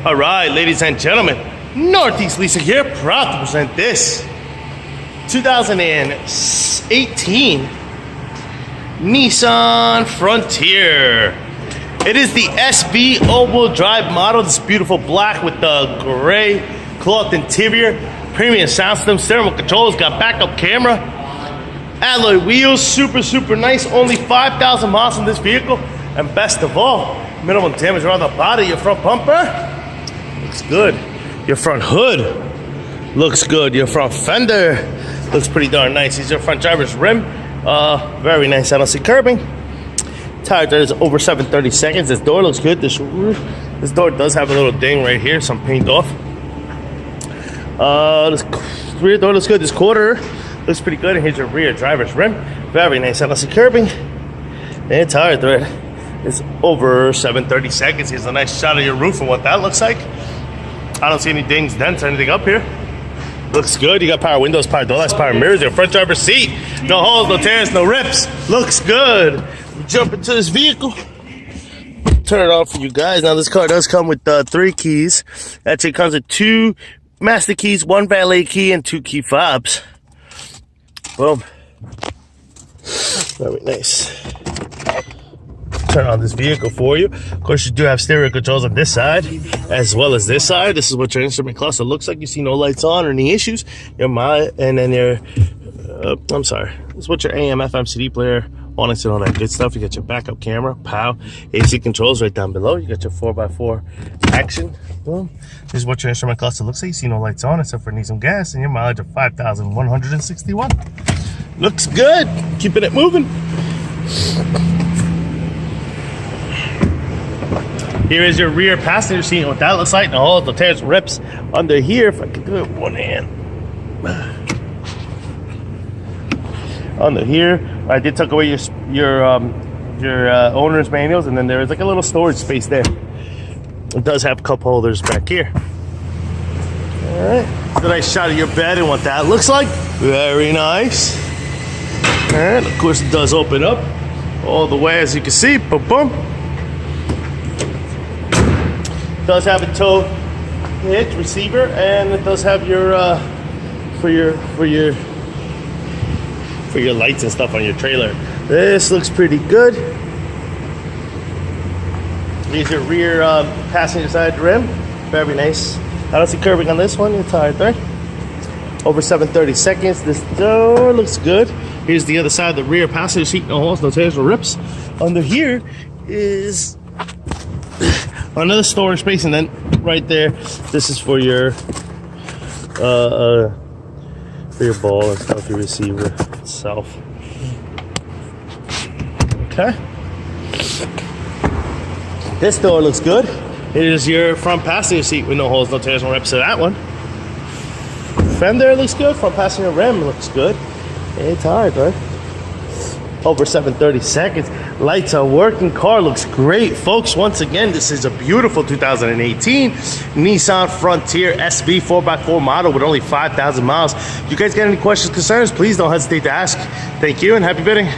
All right, ladies and gentlemen, Northeast Leasing here, proud to present this 2018 Nissan Frontier. It is the SV all-wheel drive model. This beautiful black with the gray cloth interior, premium sound system, steering controls, got backup camera, alloy wheels, super nice. Only 5,000 miles on this vehicle, and best of all, minimum damage around the body. Your front bumper looks good. Your front hood looks good. Your front fender looks pretty darn nice. These are front driver's rim. Very nice. I don't see curbing. Tire there is over 730 seconds. This door looks good. This door does have a little ding right here, some paint off. This rear door looks good. This quarter looks pretty good. And here's your rear driver's rim. Very nice. I don't see curbing. And tire thread is over 730 seconds. Here's a nice shot of your roof and what that looks like. I don't see any dings, dents, or anything up here. Looks good. You got power windows, power door locks, power mirrors, your front driver's seat. No holes, no tears, no rips. Looks good. We jump into this vehicle. Turn it on for you guys. Now this car does come with 3 keys. Actually it comes with 2 master keys, 1 valet key, and 2 key fobs. Boom. Very nice. Turn on this vehicle for you. Of course, you do have stereo controls on this side as well as this side. This is what your instrument cluster looks like. You see no lights on or any issues. And then your this is what your AM, FM, CD player, Onyx, and all that good stuff. You got your backup camera, POW, AC controls right down below. You got your 4x4 action. Boom. This is what your instrument cluster looks like. You see no lights on except for need some gas, and your mileage of 5,161. Looks good. Keeping it moving. Here is your rear passenger seat and what that looks like. No holes, no tears, rips under here. If I can do it with one hand. Under here, I did tuck away your owner's manuals, and then there is like a little storage space there. It does have cup holders back here. All right, a nice shot of your bed and what that looks like. Very nice. All right, of course it does open up all the way, as you can see. Boom, boom. Does have a tow hitch receiver, and it does have your for your lights and stuff on your trailer. This looks pretty good. Here's your rear passenger side rim. Very nice. I don't see curbing on this one. Your tire there. Over 730 seconds. This door looks good. Here's the other side of the rear passenger seat. No holes, no tears, no rips. Under here is another storage space, and then right there, this is for your ball and stuff, your receiver itself. Okay. This door looks good. Here's your front passenger seat with no holes, no tears, no rips to that one. Fender looks good. Front passenger rim looks good. It's hard, right? Over 730 seconds. Lights are working. Car looks great, folks. Once again, this is a beautiful 2018 Nissan Frontier SV 4x4 model with only 5,000 miles. You guys got any questions, concerns? Please don't hesitate to ask. Thank you and happy bidding.